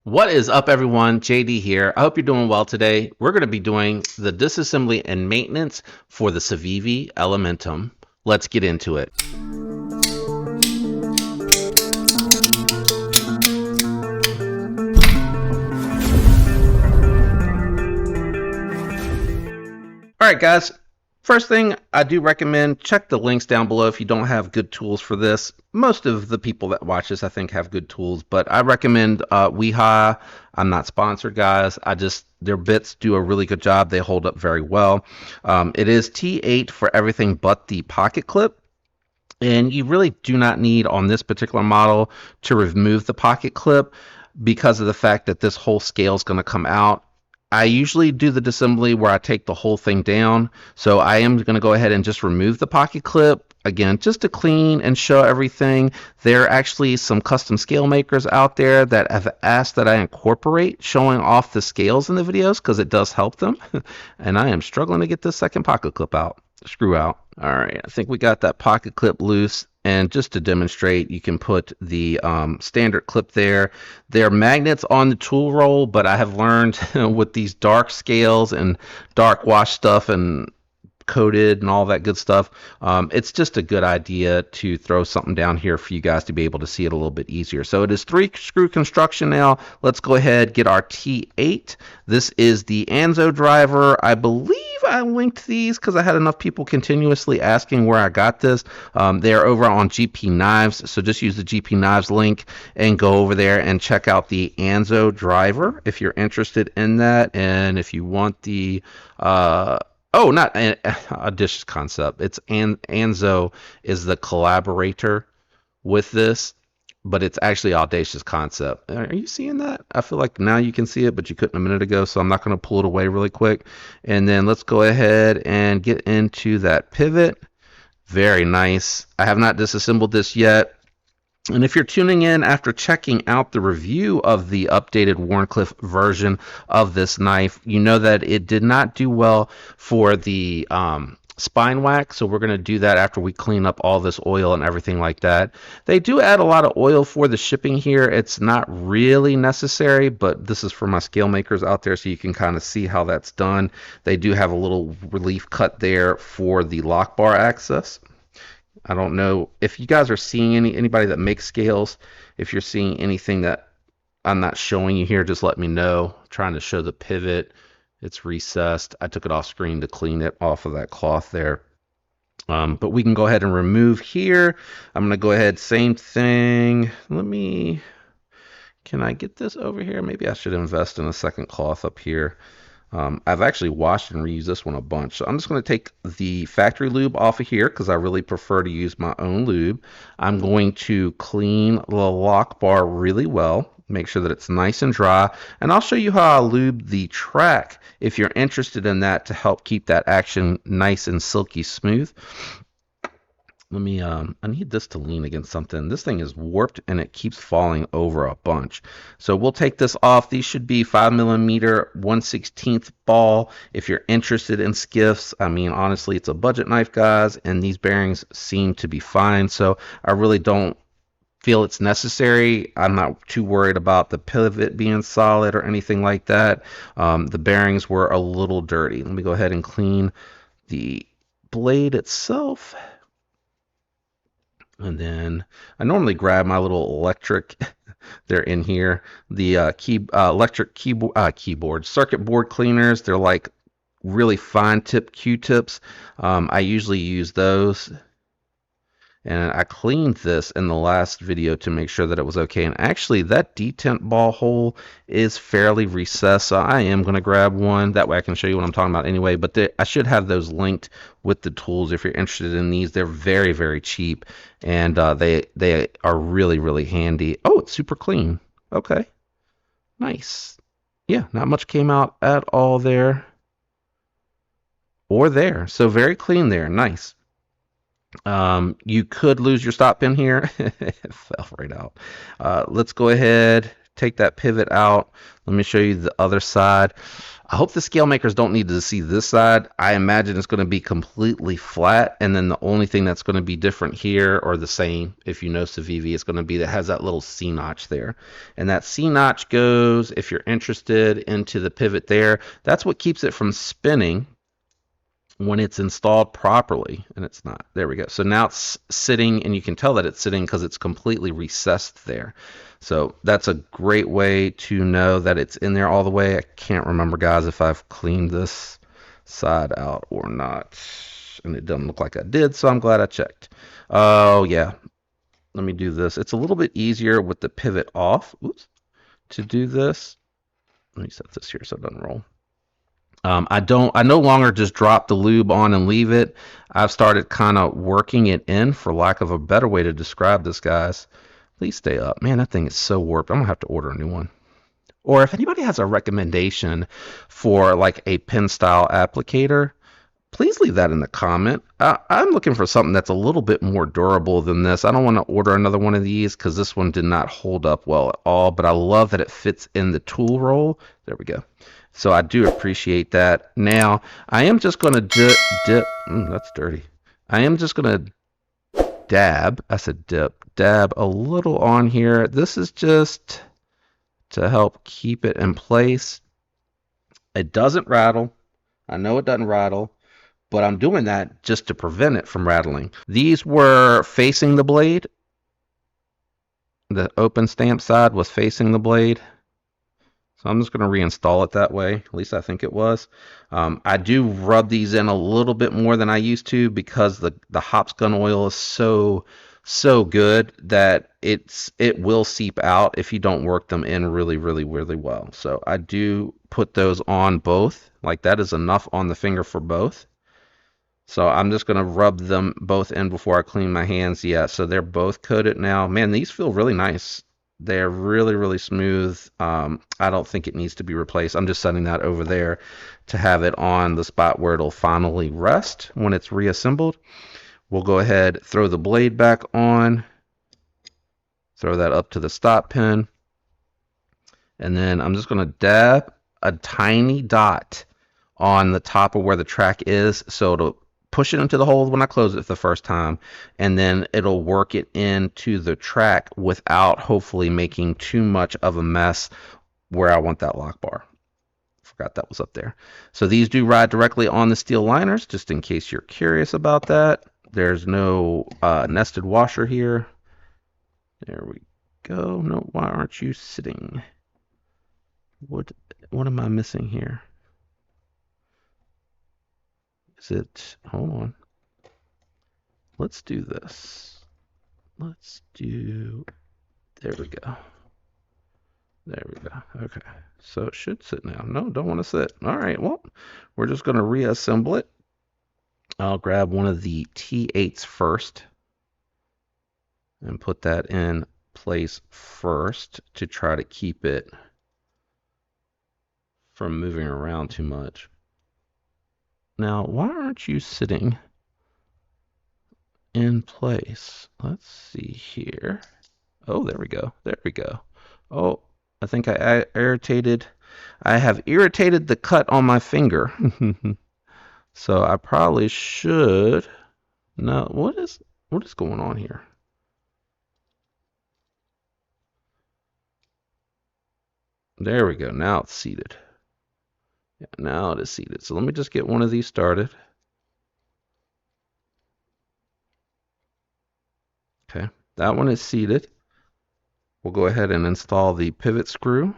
What is up, everyone? JD here. I hope you're doing well today. We're going to be doing the disassembly and maintenance for the Civivi Elementum. Let's get into it. All right, guys. First thing I do recommend, check the links down below if you don't have good tools for this. Most of the people that watch this, I think, have good tools, but I recommend Weha. I'm not sponsored, guys. Their bits do a really good job. They hold up very well. It is T8 for everything but the pocket clip. And you really do not need on this particular model to remove the pocket clip because of the fact that this whole scale is going to come out. I usually do the disassembly where I take the whole thing down. So I am going to go ahead and just remove the pocket clip. Again, just to clean and show everything. There are actually some custom scale makers out there that have asked that I incorporate showing off the scales in the videos because it does help them. And I am struggling to get this second pocket clip out. Screw out. All right, I think we got that pocket clip loose. And just to demonstrate, you can put the standard clip there. There are magnets on the tool roll, but I have learned with these dark scales and dark wash stuff and coated and all that good stuff, it's just a good idea to throw something down here for you guys to be able to see it a little bit easier. So it is 3-screw construction now. Let's go ahead, get our T8. This is the Anzo driver. I believe I linked these because I had enough people continuously asking where I got this. They're over on GP Knives, so just use the GP Knives link and go over there and check out the Anzo driver if you're interested in that. And if you want the not Audacious Concept. It's Anzo is the collaborator with this, but it's actually Audacious Concept. Are you seeing that? I feel like now you can see it, but you couldn't a minute ago, so I'm not going to pull it away really quick. And then let's go ahead and get into that pivot. Very nice. I have not disassembled this yet. And if you're tuning in after checking out the review of the updated Wharncliffe version of this knife, you know that it did not do well for the spine wax. So we're going to do that after we clean up all this oil and everything like that. They do add a lot of oil for the shipping here. It's not really necessary, but this is for my scale makers out there so you can kind of see how that's done. They do have a little relief cut there for the lock bar access. I don't know if you guys are seeing anybody that makes scales. If you're seeing anything that I'm not showing you here, just let me know. I'm trying to show the pivot. It's recessed. I took it off screen to clean it off of that cloth there. But we can go ahead and remove here. I'm going to go ahead, same thing. Can I get this over here? Maybe I should invest in a second cloth up here. I've actually washed and reused this one a bunch. So I'm just going to take the factory lube off of here because I really prefer to use my own lube. I'm going to clean the lock bar really well, make sure that it's nice and dry. And I'll show you how I lube the track if you're interested in that to help keep that action nice and silky smooth. I need this to lean against something. This thing is warped and it keeps falling over a bunch. So we'll take this off. These should be 5mm 1/16 ball. If you're interested in skiffs, I mean, honestly, it's a budget knife, guys, and these bearings seem to be fine. So I really don't feel it's necessary. I'm not too worried about the pivot being solid or anything like that. The bearings were a little dirty. Let me go ahead and clean the blade itself. And then I normally grab my little electric, they're in here, the electric keyboard, circuit board cleaners. They're like really fine tip Q-tips. I usually use those. And I cleaned this in the last video to make sure that it was okay. And actually, that detent ball hole is fairly recessed. So I am going to grab one. That way I can show you what I'm talking about anyway. But I should have those linked with the tools if you're interested in these. They're very, very cheap. And they are really, really handy. Oh, it's super clean. Okay. Nice. Yeah, not much came out at all there. Or there. So very clean there. Nice. You could lose your stop pin here. It fell right out. Let's go ahead, take that pivot out. Let me show you the other side. I hope the scale makers don't need to see this side. I imagine it's going to be completely flat, and then the only thing that's going to be different here, or the same, if you know Civivi, it's going to be that it has that little C notch there. And that C notch goes, if you're interested, into the pivot there. That's what keeps it from spinning when it's installed properly, and it's not. There we go. So now it's sitting, and you can tell that it's sitting because it's completely recessed there. So that's a great way to know that it's in there all the way. I can't remember, guys, if I've cleaned this side out or not, and it doesn't look like I did, so I'm glad I checked. Oh yeah, let me do this. It's a little bit easier with the pivot off. Oops, to do this. Let me set this here so it doesn't roll. I no longer just drop the lube on and leave it. I've started kind of working it in, for lack of a better way to describe this, guys. Please stay up. Man, that thing is so warped. I'm going to have to order a new one. Or if anybody has a recommendation for like a pin style applicator, please leave that in the comment. I'm looking for something that's a little bit more durable than this. I don't want to order another one of these because this one did not hold up well at all, but I love that it fits in the tool roll. There we go. So I do appreciate that. Now, I am just going to dip. That's dirty. I am just going to dab. I said dip. Dab a little on here. This is just to help keep it in place. It doesn't rattle. I know it doesn't rattle, but I'm doing that just to prevent it from rattling. These were facing the blade. The open stamp side was facing the blade. So I'm just going to reinstall it that way. At least I think it was. I do rub these in a little bit more than I used to because the hops gun oil is so good that it will seep out if you don't work them in really well. So I do put those on both. Like that is enough on the finger for both. So I'm just going to rub them both in before I clean my hands. Yeah, so they're both coated now. Man, these feel really nice. They're really smooth. I don't think it needs to be replaced. I'm just setting that over there to have it on the spot where it'll finally rest when it's reassembled. We'll go ahead, throw the blade back on, throw that up to the stop pin, and then I'm just going to dab a tiny dot on the top of where the track is, so it'll push it into the hole when I close it the first time, and then it'll work it into the track without hopefully making too much of a mess where I want that lock bar. Forgot that was up there. So these do ride directly on the steel liners, just in case you're curious about that. There's no nested washer here. There we go. No, why aren't you sitting? What am I missing here? Is it, hold on. Let's do this. There we go. There we go. Okay. So it should sit now. No, don't want to sit. All right. Well, we're just going to reassemble it. I'll grab one of the T8s first and put that in place first to try to keep it from moving around too much. Now, why aren't you sitting in place? Let's see here. Oh, there we go. There we go. Oh, I think I have irritated the cut on my finger. So I probably should. No, what is going on here? There we go. Now it's seated. Yeah, now it is seated. So let me just get one of these started. Okay, that one is seated. We'll go ahead and install the pivot screw.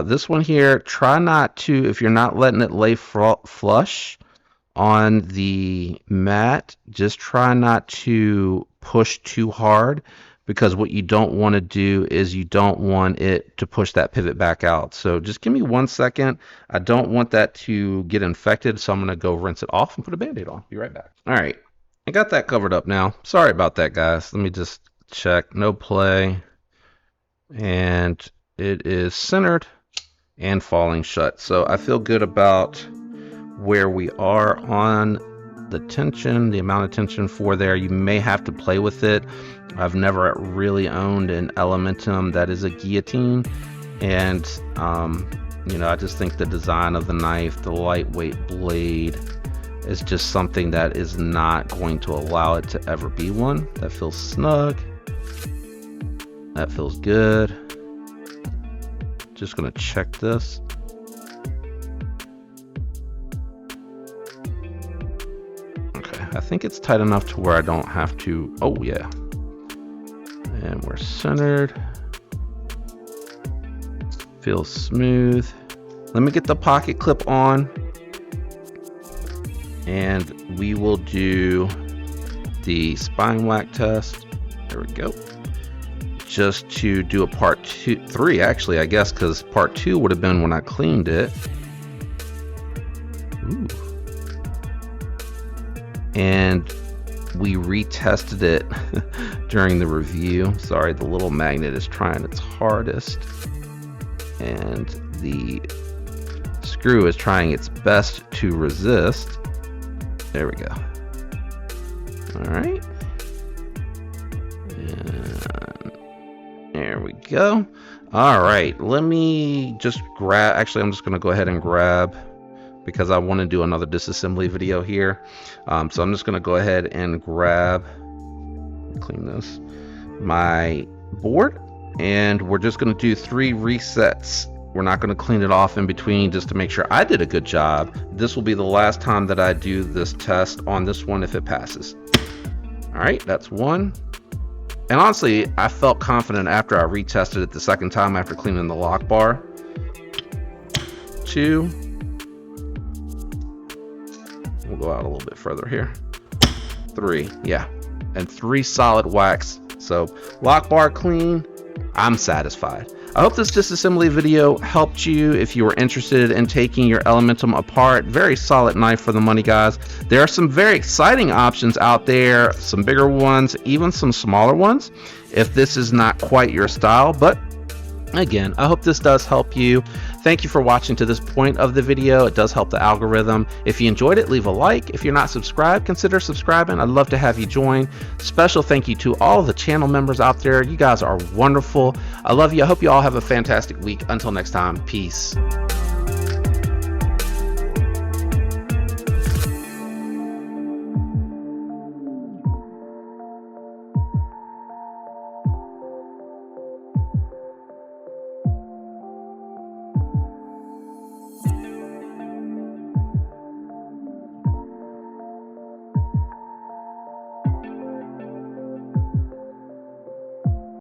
This one here, try not to, if you're not letting it lay flush on the mat, just try not to push too hard, because what you don't want to do is you don't want it to push that pivot back out. So just give me 1 second. I don't want that to get infected, so I'm going to go rinse it off and put a Band-Aid on. Be right back. All right, I got that covered up now. Sorry about that, guys. Let me just check. No play. And it is centered and falling shut. So I feel good about where we are on the tension, the amount of tension for there. You may have to play with it. I've never really owned an Elementum that is a guillotine, and you know, I just think the design of the knife, the lightweight blade, is just something that is not going to allow it to ever be one. That feels snug. That feels good. Just gonna check this. Okay, I think it's tight enough to where I don't have to, oh yeah. And we're centered. Feels smooth. Let me get the pocket clip on, and we will do the spine whack test. There we go. Just to do a part 3 actually, I guess, because part 2 would have been when I cleaned it. Ooh. And we retested it during the review. Sorry, the little magnet is trying its hardest, and the screw is trying its best to resist. There we go. All right. And there we go. All right, let me just grab, actually I'm just going to go ahead and grab, because I want to do another disassembly video here. So I'm just going to go ahead and grab, clean this, my board, and we're just going to do 3 resets. We're not going to clean it off in between, just to make sure I did a good job. This will be the last time that I do this test on this one if it passes. All right, that's 1. And honestly, I felt confident after I retested it the second time after cleaning the lock bar. 2. We'll go out a little bit further here. 3, yeah, and 3 solid whacks. So lock bar clean, I'm satisfied. I hope this disassembly video helped you if you were interested in taking your Elementum apart. Very solid knife for the money, guys. There are some very exciting options out there, some bigger ones, even some smaller ones, if this is not quite your style. But again, I hope this does help you. Thank you for watching to this point of the video. It does help the algorithm. If you enjoyed it, leave a like. If you're not subscribed, consider subscribing. I'd love to have you join. Special thank you to all the channel members out there. You guys are wonderful. I love you. I hope you all have a fantastic week. Until next time, peace.